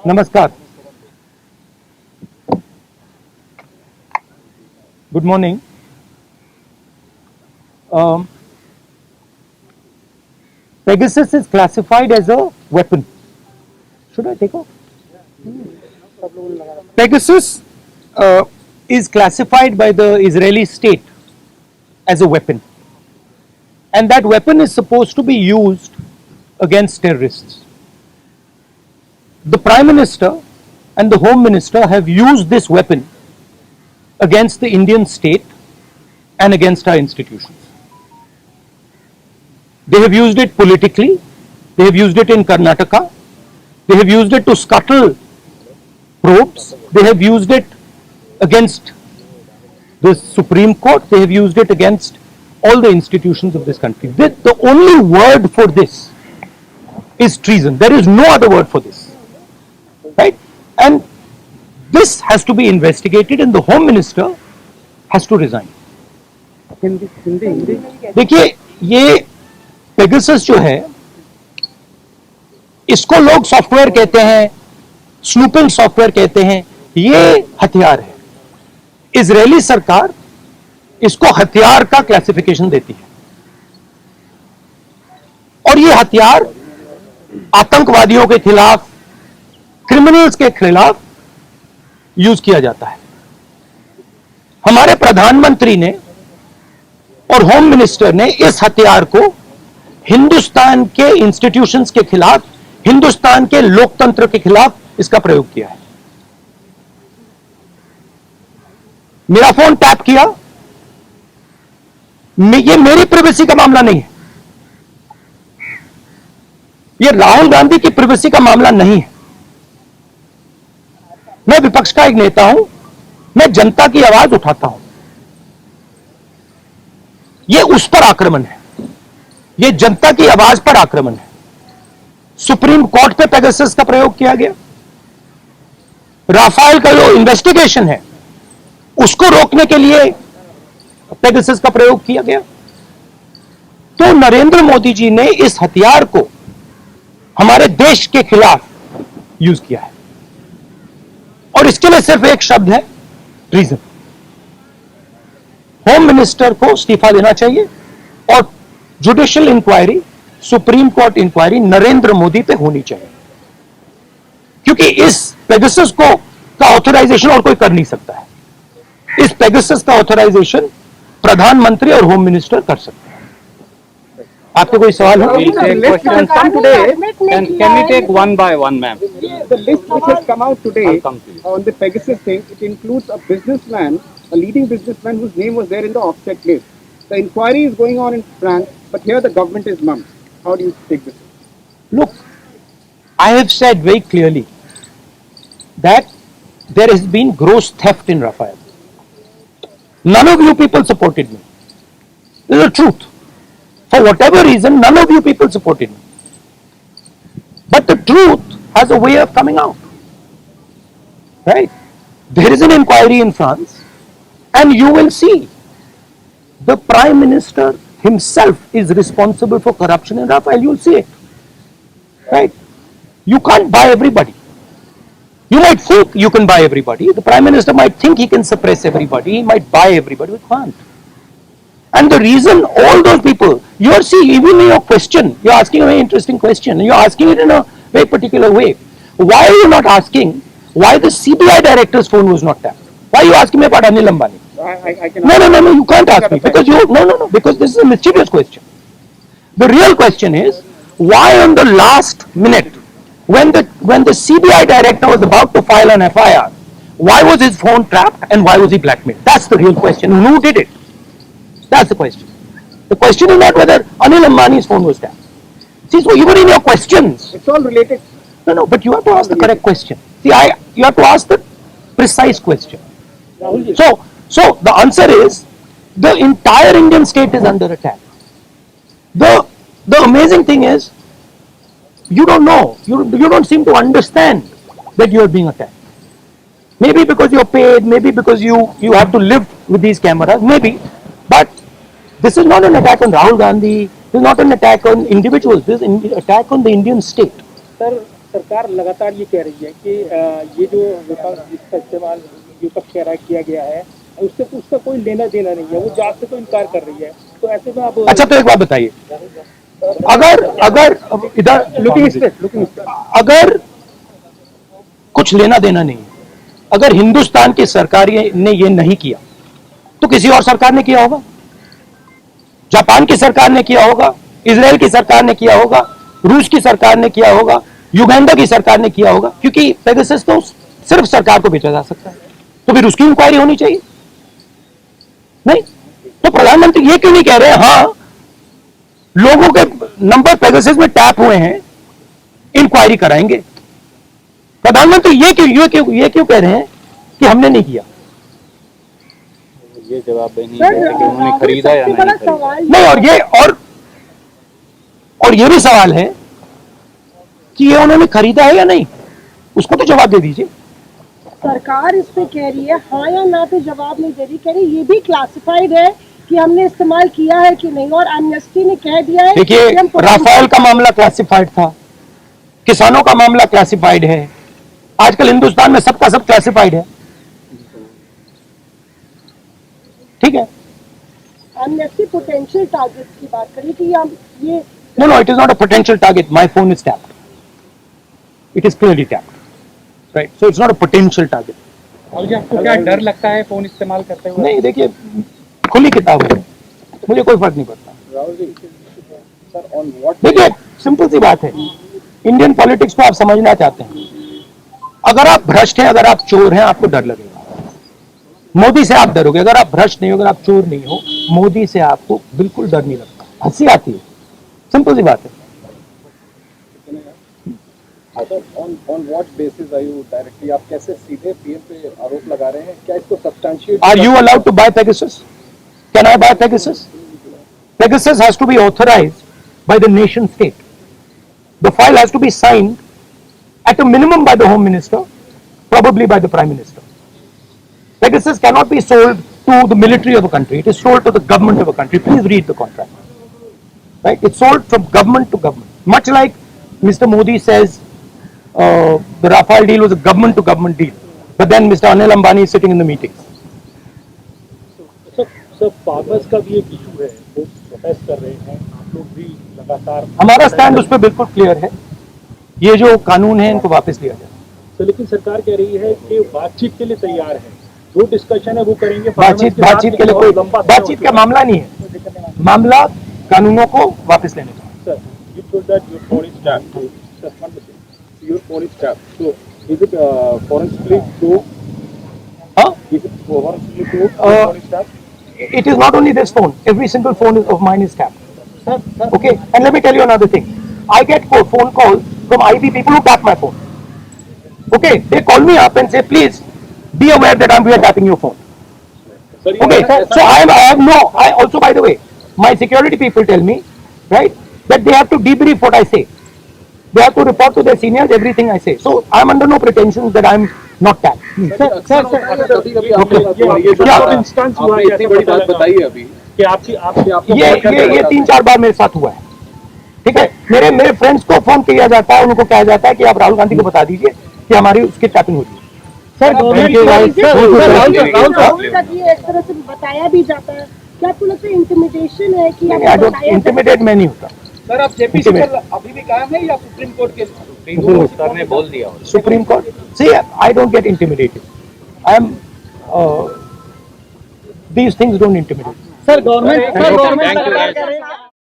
Namaskar. Good morning. Pegasus is classified as a weapon. Should I take off? Pegasus is classified by the Israeli state as a weapon. And that weapon is supposed to be used against terrorists. The Prime Minister and the Home Minister have used this weapon against the Indian state and against our institutions. They have used it politically, they have used it in Karnataka, they have used it to scuttle probes, they have used it against the Supreme Court, they have used it against all the institutions of this country. The only word for this is treason. There is no other word for this. Right? And this has to be investigated and the Home Minister has to resign. देखिए ये Pegasus जो है इसको लोग software कहते हैं, snooping software कहते हैं, ये हथियार है. इजरायली सरकार इसको हथियार का क्लासिफिकेशन देती है और ये हथियार आतंकवादियों के खिलाफ, क्रिमिनल्स के खिलाफ यूज किया जाता है. हमारे प्रधानमंत्री ने और होम मिनिस्टर ने इस हथियार को हिंदुस्तान के इंस्टीट्यूशंस के खिलाफ, हिंदुस्तान के लोकतंत्र के खिलाफ इसका प्रयोग किया है. मेरा फोन टैप किया, ये मेरी प्राइवेसी का मामला नहीं है, ये राहुल गांधी की प्राइवेसी का मामला नहीं है. मैं विपक्ष का एक नेता हूं, मैं जनता की आवाज उठाता हूं. ये उस पर आक्रमण है, ये जनता की आवाज पर आक्रमण है. सुप्रीम कोर्ट पे पेगासस का प्रयोग किया गया. राफेल का जो इन्वेस्टिगेशन है उसको रोकने के लिए पेगासस का प्रयोग किया गया. तो नरेंद्र मोदी जी ने इस हथियार को हमारे देश के खिलाफ यूज किया है और इसके लिए सिर्फ एक शब्द है, ट्रीजन. होम मिनिस्टर को इस्तीफा देना चाहिए और judicial inquiry, supreme court inquiry Narendra Modi पे होनी चाहिए, क्योंकि इस पेगासस को का ऑथराइजेशन और कोई कर नहीं सकता है. इस पेगासस का ऑथराइजेशन प्रधानमंत्री और होम मिनिस्टर कर सकते हैं. आपके कोई सवाल हो? Can we take one by one, ma'am? The list which has come out today on the Pegasus thing, it includes a businessman, a leading businessman whose name was there in the offset list. The inquiry is going on in France, but here the government is mum. How do you take this? Look, I have said very clearly that there has been gross theft in Rafael. None of you people supported me. This is the truth. For whatever reason, none of you people supported me. But the truth has a way of coming out. Right? There is an inquiry in France, and you will see the Prime Minister himself is responsible for corruption in Rafael. You will see it. Right? You can't buy everybody. You might think you can buy everybody. The Prime Minister might think he can suppress everybody. He might buy everybody. We can't. And the reason all those people, you are seeing, even in your question, you are asking a very interesting question. You are asking it in a very particular way. Why are you not asking why the CBI director's phone was not tapped? Why are you asking me about Anil Ambani? I can No, you can't ask me because because this is a mischievous question. The real question is, why on the last minute, when the CBI director was about to file an FIR, why was his phone trapped and why was he blackmailed? That's the real question. Who did it? That's the question. The question is not whether Anil Ambani's phone was tapped. See, so even in your questions, it's all related. No, but you have to ask the correct question. See, you have to ask the precise question. So the answer is, the entire Indian state is under attack. The amazing thing is, you don't know, you don't seem to understand that you are being attacked. Maybe because you're paid, maybe because you have to live with these cameras, maybe. But this is not an attack on Rahul Gandhi, this is not an attack on individuals, this is an attack on the Indian state. Sir, सरकार लगातार ये कह रही है कि ये जो विपक्ष जिसका इस्तेमाल विपक्ष कह रहा है किया गया है उससे उसका कोई लेना देना नहीं है, वो जात से तो इनकार कर रही है। तो ऐसे में आप अच्छा, तो एक बात बताइए, अगर अगर इधर अगर कुछ लेना देना नहीं है, अगर हिंदुस्तान की सरकार ने ये नहीं किया तो किसी और सरकार ने किया होगा, जापान की सरकार ने किया होगा, इजराइल की सरकार ने किया होगा, रूस की सरकार ने किया होगा, युगांडा की सरकार ने किया होगा, क्योंकि पेगासस तो सिर्फ सरकार को बेचा जा सकता है, तो फिर उसकी इंक्वायरी होनी चाहिए। नहीं तो प्रधानमंत्री ये क्यों नहीं कह रहे हाँ लोगों के नंबर पेगासस में टैप हुए हैं, इंक्वायरी कराएंगे। प्रधानमंत्री ये क्यों कह रहे हैं कि हमने नहीं किया? ये जवाब नहीं है कि उन्होंने खरीदा या नहीं खरीदा। नहीं, और ये भी सवाल है कि ये उन्होंने खरीदा है या नहीं, उसको तो जवाब दे दीजिए। सरकार इस पे कह रही है हाँ या ना पे जवाब नहीं दे रही, कह रही ये भी क्लासिफाइड है कि हमने इस्तेमाल किया है कि नहीं, और एमनेस्टी ने कह दिया है देखिए, कि हम राफेल का मामला क्लासिफाइड था, किसानों का मामला क्लासिफाइड है, आजकल हिंदुस्तान में सबका सब क्लासिफाइड है, ठीक है। एमनेस्टी पोटेंशियल टारगेट्स की बात करी कि हम ये No, it is not a potential target. My phone is tapped. It is clearly tapped. Right. So it's not a potential target. और आपको क्या डर लगता है फोन इस्तेमाल करते हुए? नहीं, देखिए, खुली किताब है, मुझे कोई फर्क नहीं पड़ता। देखिए, सिंपल सी बात है, इंडियन पॉलिटिक्स को आप समझना चाहते हैं, अगर आप भ्रष्ट हैं, अगर आप चोर हैं, आपको डर लगेगा। मोदी से आप डरोगे, अगर आप भ्रष्ट नहीं हो, अगर आप चोर नहीं हो, मोदी से आपको बिल्कुल डर नहीं लगता, हंसी आती है, सिंपल सी बात है। On what basis are you directly, आप कैसे सीधे पीएम पे आरोप लगा रहे हैं? क्या इसको substantiate? Are you allowed to buy Pegasus? Can I buy Pegasus? Pegasus has to be authorized by the nation state. The file has to be signed at a minimum by the Home Minister, probably by the Prime Minister. Pegasus cannot be sold to the military of a country. It is sold to the government of a country. Please read the contract. Right? It's sold from government to government. Much like Mr. Modi says the Rafale deal was a government to government deal. But then Mr. Anil Ambani is sitting in the meetings. Sir farmers का भी एक issue है, वो protest कर रहे हैं, आप लोग भी लगातार। हमारा स्टैंड उस पर बिल्कुल क्लियर है, ये जो कानून है इनको वापस लिया जाए। तो लेकिन सरकार कह रही है कि बातचीत के लिए तैयार है, जो डिस्कशन है वो करेंगे। बातचीत के लिए कोई बातचीत का मामला नहीं है, मामला कानूनों को वापस लेने का। Sir, you told that your phone is tapped. Sir, one second. Your phone is tapped. So, is it forensically proved? Huh? Is it forensically proved? Your phone is tapped? It is not only this phone, every single phone of mine is tapped. Sir, Okay, and let me tell you another thing. I get phone calls from IB people who tap my phone. Okay, they call me up and say, please be aware that we are tapping your phone. sir, Okay, so I also, by the way, my security people tell me, right, that they have to debrief what I say. They have to report to their seniors everything I say. So I am under no pretensions that I am not tapped. Instance हुआ आपने है, इतनी बड़ी बात बताई है अभी कि आपकी ये 3-4 बार मेरे साथ हुआ है, ठीक है। मेरे फ्रेंड्स को फोन किया जाता है, उनको कहा जाता है कि आप राहुल गांधी को बता दीजिए कि हमारी उसकी टैपिंग हो रही है। सर राहुल का ये एक तरह से बताया भी जाता है, क्या आपको लगता है इंटिमिडेशन है कि आपको बताया इंटिमिडेट मैं नहीं होता। सर, आप जेपीसी पर अभी भी कायम है या सुप्रीम कोर्ट के? सर ने बोल दिया। Supreme Court. See, I don't get intimidated. I am. These things don't intimidate. Sir government Thank you.